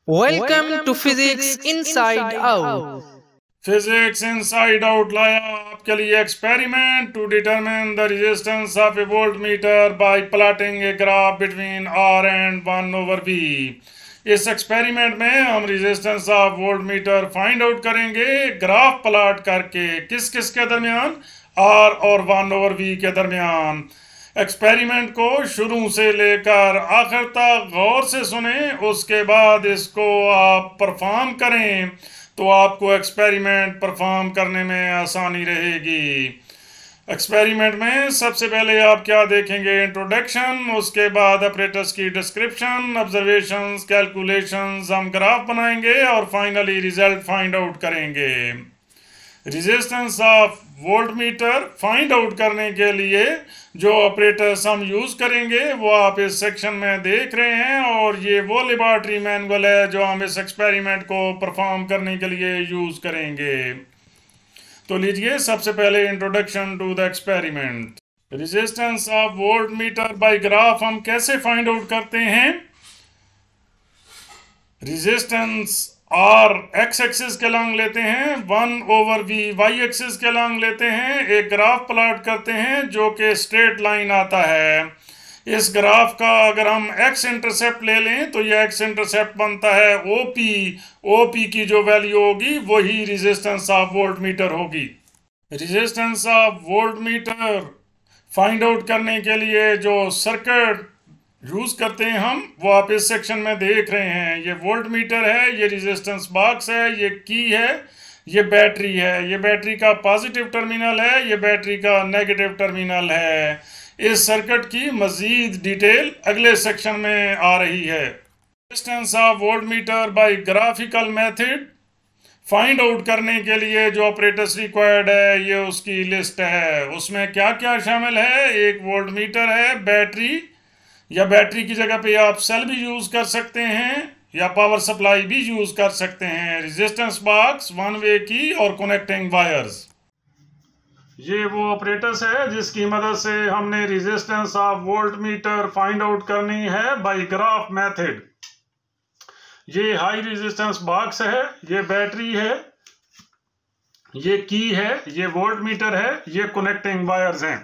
Welcome to Physics Inside Out. Physics inside out लाया आपके लिए experiment to determine the resistance of a volt meter by plotting a graph between R and 1/v। इस experiment में हम resistance of volt meter find out करेंगे graph plot करके किस किस के दरमियान, आर और 1/v के दरमियान। एक्सपेरिमेंट को शुरू से लेकर आखिर तक गौर से सुने, उसके बाद इसको आप परफॉर्म करें तो आपको एक्सपेरिमेंट परफॉर्म करने में आसानी रहेगी। एक्सपेरिमेंट में सबसे पहले आप क्या देखेंगे, इंट्रोडक्शन, उसके बाद ऑपरेटर्स की डिस्क्रिप्शन, ऑब्जर्वेशंस, कैलकुलेशंस, हम ग्राफ बनाएंगे और फाइनली रिजल्ट फाइंड आउट करेंगे। Resistance of volt meter find out करने के लिए जो ऑपरेटर्स हम यूज करेंगे वो आप इस सेक्शन में देख रहे हैं, और ये वो लेबॉरेटरी मैनुअल है जो हम इस एक्सपेरिमेंट को परफॉर्म करने के लिए यूज करेंगे। तो लीजिए सबसे पहले introduction to the experiment. Resistance of volt meter by graph हम कैसे फाइंड आउट करते हैं। रेजिस्टेंस आर एक्स एक्सिस के लॉन्ग लेते हैं, 1/v वाई एक्सिस के लॉन्ग लेते हैं, एक ग्राफ प्लॉट करते हैं जो कि स्ट्रेट लाइन आता है। इस ग्राफ का अगर हम एक्स इंटरसेप्ट ले लें तो यह एक्स इंटरसेप्ट बनता है ओपी। ओपी की जो वैल्यू होगी वही रेजिस्टेंस ऑफ वोल्ट मीटर होगी। Resistance of volt meter find out करने के लिए जो सर्किट यूज करते हैं हम वो आप इस सेक्शन में देख रहे हैं। ये वोल्ट मीटर है, ये रेजिस्टेंस बॉक्स है, ये की है, ये बैटरी है। ये बैटरी का पॉजिटिव टर्मिनल है, ये बैटरी का नेगेटिव टर्मिनल है। इस सर्किट की मजीद डिटेल अगले सेक्शन में आ रही है। Resistance of volt meter by graphical method find out करने के लिए जो ऑपरेटर्स रिक्वायर्ड है ये उसकी लिस्ट है। उसमें क्या क्या शामिल है, एक वोल्ट मीटर है, बैटरी या बैटरी की जगह पे आप सेल भी यूज कर सकते हैं या पावर सप्लाई भी यूज कर सकते हैं, रेजिस्टेंस बॉक्स, वन वे की और कनेक्टिंग वायर्स। ये वो ऑपरेटर्स है जिसकी मदद से हमने resistance of volt meter find out करनी है बाय ग्राफ मेथड। ये हाई रेजिस्टेंस बॉक्स है, ये बैटरी है, ये की है, ये वोल्ट मीटर है, ये कनेक्टिंग वायर्स हैं।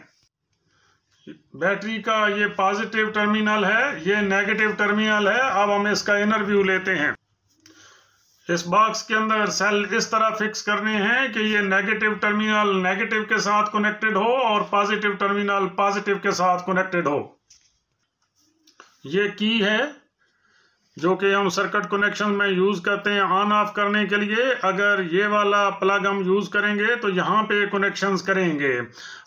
बैटरी का ये पॉजिटिव टर्मिनल है, ये नेगेटिव टर्मिनल है। अब हम इसका इनर व्यू लेते हैं। इस बॉक्स के अंदर सेल इस तरह फिक्स करने हैं कि ये नेगेटिव टर्मिनल नेगेटिव के साथ कनेक्टेड हो और पॉजिटिव टर्मिनल पॉजिटिव के साथ कनेक्टेड हो। ये की है जो कि हम सर्किट कनेक्शन में यूज करते हैं ऑन ऑफ करने के लिए। अगर ये वाला प्लग हम यूज करेंगे तो यहाँ पे कनेक्शंस करेंगे,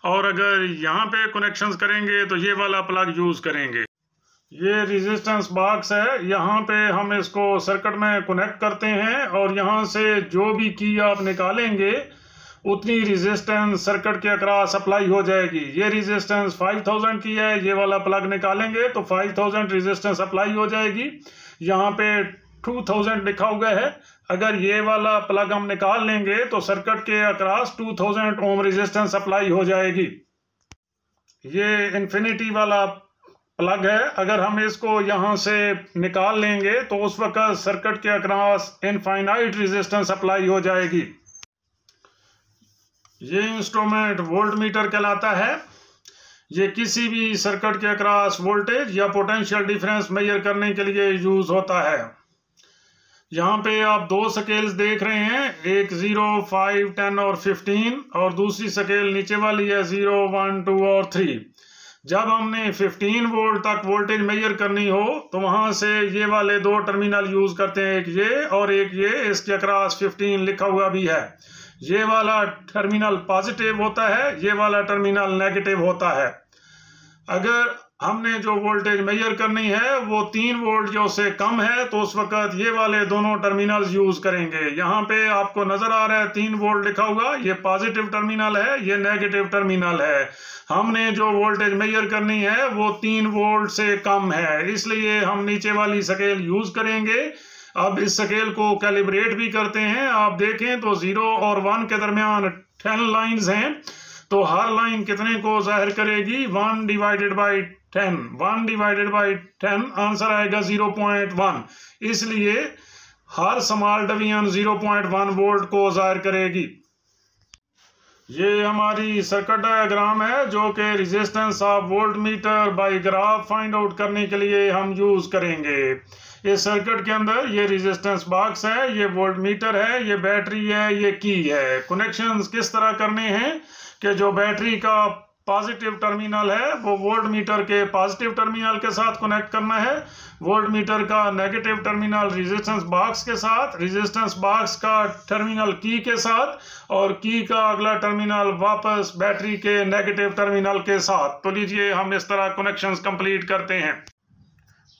और अगर यहाँ पे कनेक्शंस करेंगे तो ये वाला प्लग यूज करेंगे। ये रेजिस्टेंस बॉक्स है, यहाँ पे हम इसको सर्किट में कनेक्ट करते हैं और यहाँ से जो भी की आप निकालेंगे उतनी रेजिस्टेंस सर्किट के अक्रॉस अप्लाई हो जाएगी। ये रेजिस्टेंस 5000 की है, ये वाला प्लग निकालेंगे तो 5000 रेजिस्टेंस अप्लाई हो जाएगी। यहाँ पे 2000 लिखा हुआ है। अगर ये वाला प्लग हम निकाल लेंगे तो सर्किट के अक्रॉस 2000 ओम रेजिस्टेंस अप्लाई हो जाएगी। ये इन्फिनिटी वाला प्लग है, अगर हम इसको यहाँ से निकाल लेंगे तो उस वक्त सर्किट के अक्रॉस इनफाइनाइट रेजिस्टेंस अप्लाई हो जाएगी। ये इंस्ट्रूमेंट वोल्ट मीटर कहलाता है। ये किसी भी सर्किट के अक्रॉस वोल्टेज या पोटेंशियल डिफरेंस मेजर करने के लिए यूज होता है। यहाँ पे आप दो स्केल्स देख रहे हैं, एक 0, 5, 10 और 15, और दूसरी स्केल नीचे वाली है 0, 1, 2 और 3। जब हमने 15 वोल्ट तक वोल्टेज मेजर करनी हो तो वहां से ये वाले दो टर्मिनल यूज करते हैं, एक ये और एक ये। इसके अक्रॉस 15 लिखा हुआ भी है। ये वाला टर्मिनल पॉजिटिव होता है, ये वाला टर्मिनल नेगेटिव होता है। अगर हमने जो वोल्टेज मेजर करनी है वो 3 वोल्ट जो से कम है तो उस वक्त ये वाले दोनों टर्मिनल्स यूज करेंगे। यहाँ पे आपको नजर आ रहा है 3 वोल्ट लिखा हुआ, ये पॉजिटिव टर्मिनल है, ये नेगेटिव टर्मिनल है। हमने जो वोल्टेज मेजर करनी है वो 3 वोल्ट से कम है, इसलिए हम नीचे वाली स्केल यूज करेंगे। अब इस स्केल को कैलिब्रेट भी करते हैं। आप देखें तो 0 और 1 के दरमियान 10 लाइंस हैं, तो हर लाइन कितने को जाहिर करेगी, 1 divided by 10। 1 divided by 10 answer आएगा 0.1। इसलिए हर स्मॉल डिवीजन 0.1 वोल्ट को ज़ाहिर करेगी। ये हमारी सर्किट डायग्राम है जो कि resistance of volt meter by graph find out करने के लिए हम यूज़ करेंगे। इस सर्किट के अंदर ये रेजिस्टेंस बॉक्स है, ये वोल्ट मीटर है, ये बैटरी है, ये की है। कनेक्शंस किस तरह करने हैं कि जो बैटरी का पॉजिटिव टर्मिनल है वो वोल्ट मीटर के पॉजिटिव टर्मिनल के साथ कनेक्ट करना है, वोल्ट मीटर का नेगेटिव टर्मिनल रेजिस्टेंस बॉक्स के साथ, रेजिस्टेंस बॉक्स का टर्मिनल की के साथ, और की का अगला टर्मिनल वापस बैटरी के नेगेटिव टर्मिनल के साथ। तो लीजिए हम इस तरह कनेक्शंस कंप्लीट करते हैं।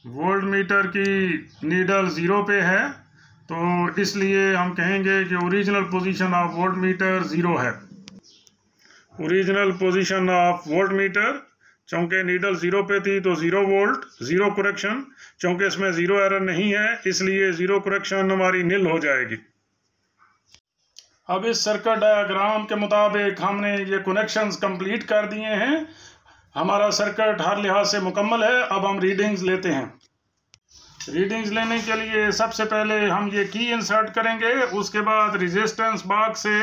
वोल्ट मीटर की नीडल 0 पे है तो इसलिए हम कहेंगे कि original position of volt metre 0 है। Original position of volt metre, चूँकि नीडल 0 पे थी तो 0 वोल्ट, 0 करेक्शन। चूँकि इसमें 0 एरर नहीं है इसलिए 0 करेक्शन हमारी निल हो जाएगी। अब इस सर्किट डायग्राम के मुताबिक हमने ये कनेक्शंस कंप्लीट कर दिए हैं। हमारा सर्किट हर लिहाज से मुकम्मल है। अब हम रीडिंग्स लेते हैं। रीडिंग्स लेने के लिए सबसे पहले हम ये की इंसर्ट करेंगे, उसके बाद रेजिस्टेंस बॉक्स से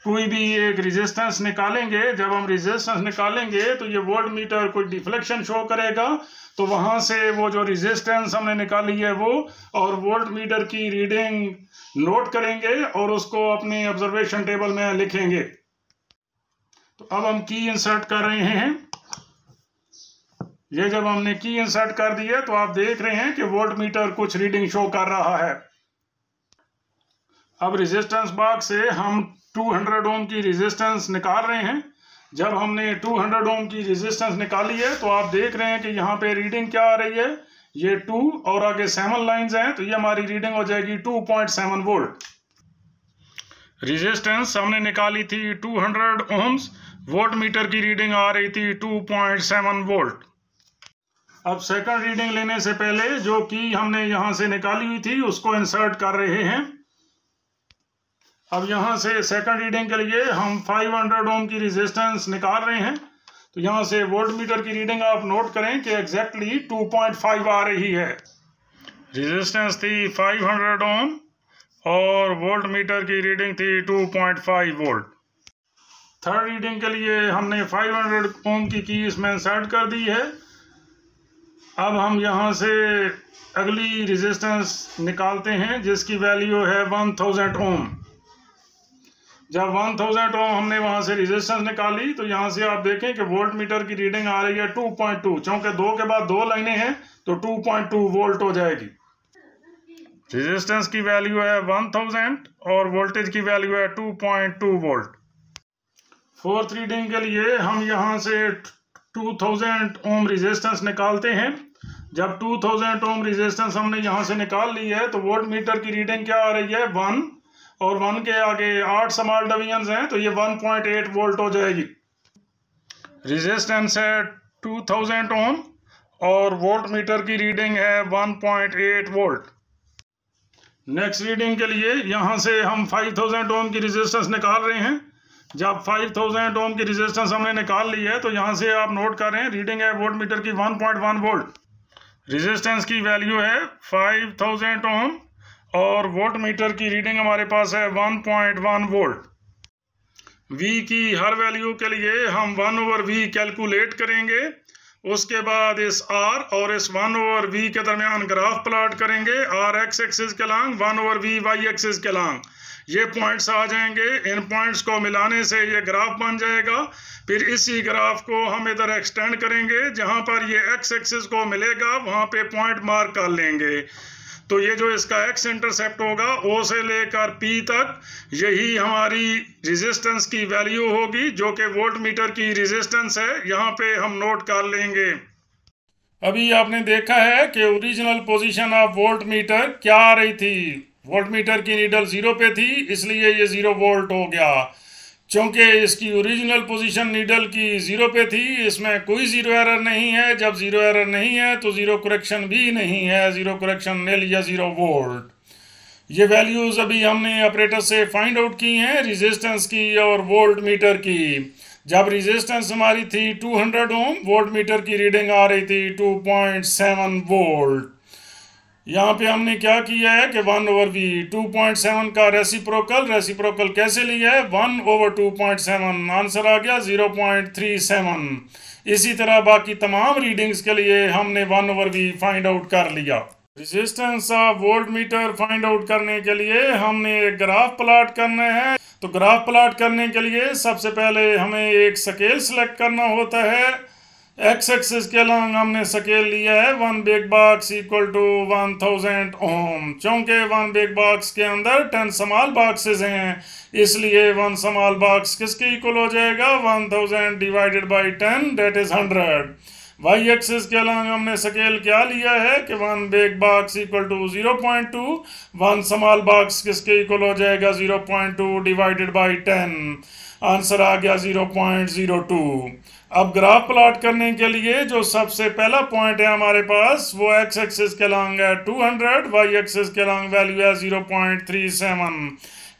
कोई भी एक रेजिस्टेंस निकालेंगे। जब हम रेजिस्टेंस निकालेंगे तो ये वोल्ट मीटर कोई डिफ्लेक्शन शो करेगा, तो वहाँ से वो जो रेजिस्टेंस हमने निकाली है वो और वोल्ट मीटर की रीडिंग नोट करेंगे और उसको अपने ऑब्जर्वेशन टेबल में लिखेंगे। तो अब हम की इंसर्ट कर रहे हैं। ये जब हमने की इंसर्ट कर दी है तो आप देख रहे हैं कि वोल्ट मीटर कुछ रीडिंग शो कर रहा है। अब रेजिस्टेंस बॉक्स से हम 200 ओम की रेजिस्टेंस निकाल रहे हैं। जब हमने 200 ओम की रेजिस्टेंस निकाली है तो आप देख रहे हैं कि यहाँ पे रीडिंग क्या आ रही है, ये 2 और आगे 7 लाइंस हैं, तो ये हमारी रीडिंग हो जाएगी 2.7 वोल्ट। रेजिस्टेंस हमने निकाली थी 200 ओम्स, वोल्ट मीटर की रीडिंग आ रही थी 2.7 वोल्ट। अब सेकंड रीडिंग लेने से पहले जो की हमने यहाँ से निकाली हुई थी उसको इंसर्ट कर रहे हैं। अब यहाँ से सेकंड रीडिंग के लिए हम 500 ओम की रेजिस्टेंस निकाल रहे हैं। तो यहाँ से वोल्ट मीटर की रीडिंग आप नोट करें कि एग्जैक्टली 2.5 आ रही है। रेजिस्टेंस थी 500 ओम और वोल्ट मीटर की रीडिंग थी 2.5 वोल्ट। थर्ड रीडिंग के लिए हमने 500 ओम की इसमें इंसर्ट कर दी है। अब हम यहाँ से अगली रेजिस्टेंस निकालते हैं जिसकी वैल्यू है 1000 ओम। जब 1000 ओम हमने वहाँ से रेजिस्टेंस निकाली तो यहाँ से आप देखें कि वोल्ट मीटर की रीडिंग आ रही है 2.2। चूँकि 2 के बाद 2 लाइनें हैं तो 2.2 वोल्ट हो जाएगी। रेजिस्टेंस की वैल्यू है 1000 और वोल्टेज की वैल्यू है 2.2 वोल्ट। फोर्थ रीडिंग के लिए हम यहाँ से 2000 ओम रेजिस्टेंस निकालते हैं। जब 2000 ओम रेजिस्टेंस हमने यहाँ से निकाल ली है तो वोल्ट मीटर की रीडिंग क्या आ रही है 1 और 1 के आगे 8 स्मॉल डिवीजन्स हैं, तो ये 1.8 वोल्ट हो जाएगी। रेजिस्टेंस है 2000 ओम और वोल्ट मीटर की रीडिंग है 1.8 वोल्ट। नेक्स्ट रीडिंग के लिए यहाँ से हम 5000 ओम की रेजिस्टेंस निकाल रहे हैं। जब 5000 ओम की रेजिस्टेंस हमने निकाल ली है तो यहाँ से आप नोट कर रहे हैं रीडिंग है वोल्ट मीटर की 1.1 वोल्ट। रेजिस्टेंस की वैल्यू है 5000 ओम और वोल्ट मीटर की रीडिंग हमारे पास है 1.1 वोल्ट। V की हर वैल्यू के लिए हम 1/V कैलकुलेट करेंगे। उसके बाद इस R और इस 1/V के दरमियान ग्राफ प्लॉट करेंगे। R x एक्सिस के लॉन्ग, 1/V y एक्सिस के लॉन्ग। ये पॉइंट्स आ जाएंगे। इन पॉइंट्स को मिलाने से ये ग्राफ बन जाएगा। फिर इसी ग्राफ को हम इधर एक्सटेंड करेंगे। जहाँ पर ये x एक्सिस को मिलेगा वहाँ पे पॉइंट मार्क कर लेंगे। तो ये जो इसका x इंटरसेप्ट होगा O से लेकर P तक, यही हमारी रेजिस्टेंस की वैल्यू होगी जो कि वोल्ट मीटर की रेजिस्टेंस है। यहाँ पे हम नोट कर लेंगे। अभी आपने देखा है कि original position of volt metre क्या आ रही थी। वोल्ट मीटर की नीडल 0 पे थी इसलिए ये 0 वोल्ट हो गया। चूँकि इसकी ओरिजिनल पोजीशन नीडल की 0 पे थी, इसमें कोई 0 एरर नहीं है। जब 0 एरर नहीं है तो 0 करेक्शन भी नहीं है। 0 करेक्शन निल या 0 वोल्ट। ये वैल्यूज़ अभी हमने ऑपरेटर से फाइंड आउट की हैं, रेजिस्टेंस की और वोल्ट मीटर की। जब रेजिस्टेंस हमारी थी 200 ओम, वोल्ट मीटर की रीडिंग आ रही थी 2.7 वोल्ट। यहाँ पे हमने क्या किया है कि 1/v 2.7 का रेसिप्रोकल कैसे लिया है 1/2.7, आंसर आ गया 0.37। इसी तरह बाकी तमाम रीडिंग्स के लिए हमने 1/v फाइंड आउट कर लिया। Resistance of volt meter find out करने के लिए हमने एक ग्राफ प्लॉट करना है। तो ग्राफ प्लॉट करने के लिए सबसे पहले हमें एक स्केल सेलेक्ट करना होता है। एक्स एक्सिस के अलॉन्ग हमने स्केल लिया है 1 बिग बॉक्स इक्वल टू 1000 ओम। चूंकि 1 बिग बॉक्स के अंदर 10 स्मॉल बॉक्सेस हैं, इसलिए 1 स्मॉल बॉक्स किसके इक्वल हो जाएगा 1000 divided by 10 that is 100। Y axis के अलॉन्ग हमने स्केल क्या लिया है कि 1 big box equal to 0.2, 1 small box किसके इक्वल हो जाएगा 0.2 डिवाइडेड बाई 10, आंसर आ गया 0.02। अब ग्राफ प्लॉट करने के लिए जो सबसे पहला पॉइंट है हमारे पास वो एक्स एक्सिस के अलॉन्ग है 200, वाई एक्सिस के अलॉन्ग वैल्यू है 0.37।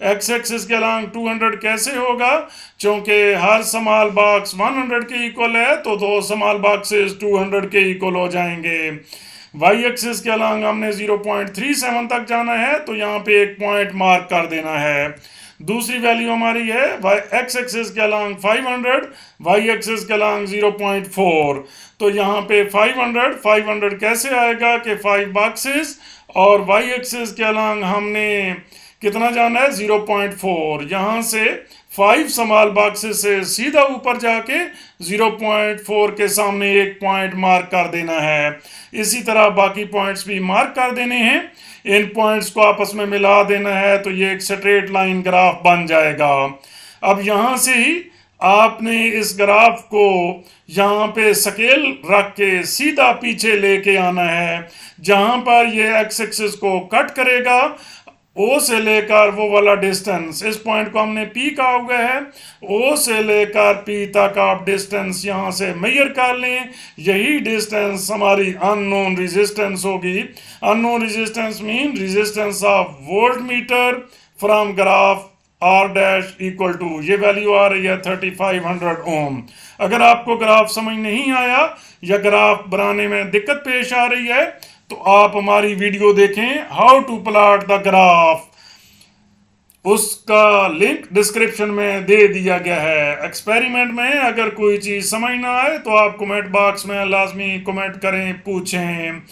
एक्स एक्सिस के अलॉन्ग 200 कैसे होगा, क्योंकि हर स्मॉल बॉक्स 100 के इक्वल है तो 2 स्मॉल बॉक्सेस 200 के इक्वल हो जाएंगे। वाई एक्सिस के अलॉन्ग हमने 0.37 तक जाना है तो यहाँ पे एक पॉइंट मार्क कर देना है। दूसरी वैल्यू हमारी है एक्स एक्सिस के अलॉन्ग 500, वाई एक्सिस के अलॉन्ग 0.4। तो यहाँ पे 500 कैसे आएगा कि 5 बॉक्सेस, और वाई एक्सिस के अलॉन्ग हमने कितना जाना है 0.4। यहाँ से 5 स्मॉल बॉक्सेस से सीधा ऊपर जाके 0.4 के सामने एक पॉइंट मार्क कर देना है। इसी तरह बाकी पॉइंट्स भी मार्क कर देने हैं। इन पॉइंट्स को आपस में मिला देना है तो ये एक स्ट्रेट लाइन ग्राफ बन जाएगा। अब यहाँ से ही आपने इस ग्राफ को यहाँ पे स्केल रख के सीधा पीछे लेके आना है। जहाँ पर ये एक्स एक्सिस को कट करेगा ओ से लेकर वो वाला डिस्टेंस, इस पॉइंट को हमने पी कहा हुआ है, ओ से लेकर पी तक आप डिस्टेंस यहाँ से मेजर कर लें। यही डिस्टेंस हमारी अननोन रेजिस्टेंस होगी। Unknown resistance mean resistance of volt meter from graph R dash equal to, ये वैल्यू आ रही है 3500 ओम। अगर आपको ग्राफ समझ नहीं आया या ग्राफ बनाने में दिक्कत पेश आ रही है तो आप हमारी वीडियो देखें how to plot the graph, उसका लिंक डिस्क्रिप्शन में दे दिया गया है। एक्सपेरिमेंट में अगर कोई चीज़ समझ ना आए तो आप कमेंट बॉक्स में लाजमी कमेंट करें, पूछें।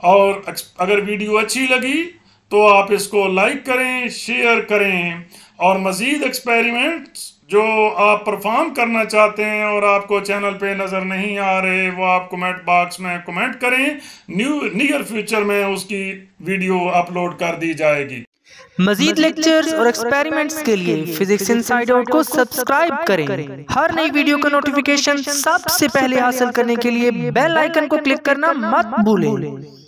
और अगर वीडियो अच्छी लगी तो आप इसको लाइक करें, शेयर करें, और मज़ीद एक्सपेरिमेंट्स जो आप परफॉर्म करना चाहते हैं और आपको चैनल पे नज़र नहीं आ रहे वो आप कमेंट बॉक्स में कमेंट करें। नियर फ्यूचर में उसकी वीडियो अपलोड कर दी जाएगी। मजीद लेक्चर्स और एक्सपेरिमेंट्स के लिए फिजिक्स इनसाइड आउट को सब्सक्राइब करें। हर नई वीडियो का नोटिफिकेशन सबसे पहले हासिल करने के लिए बेल आइकन को क्लिक करना मत भूलें।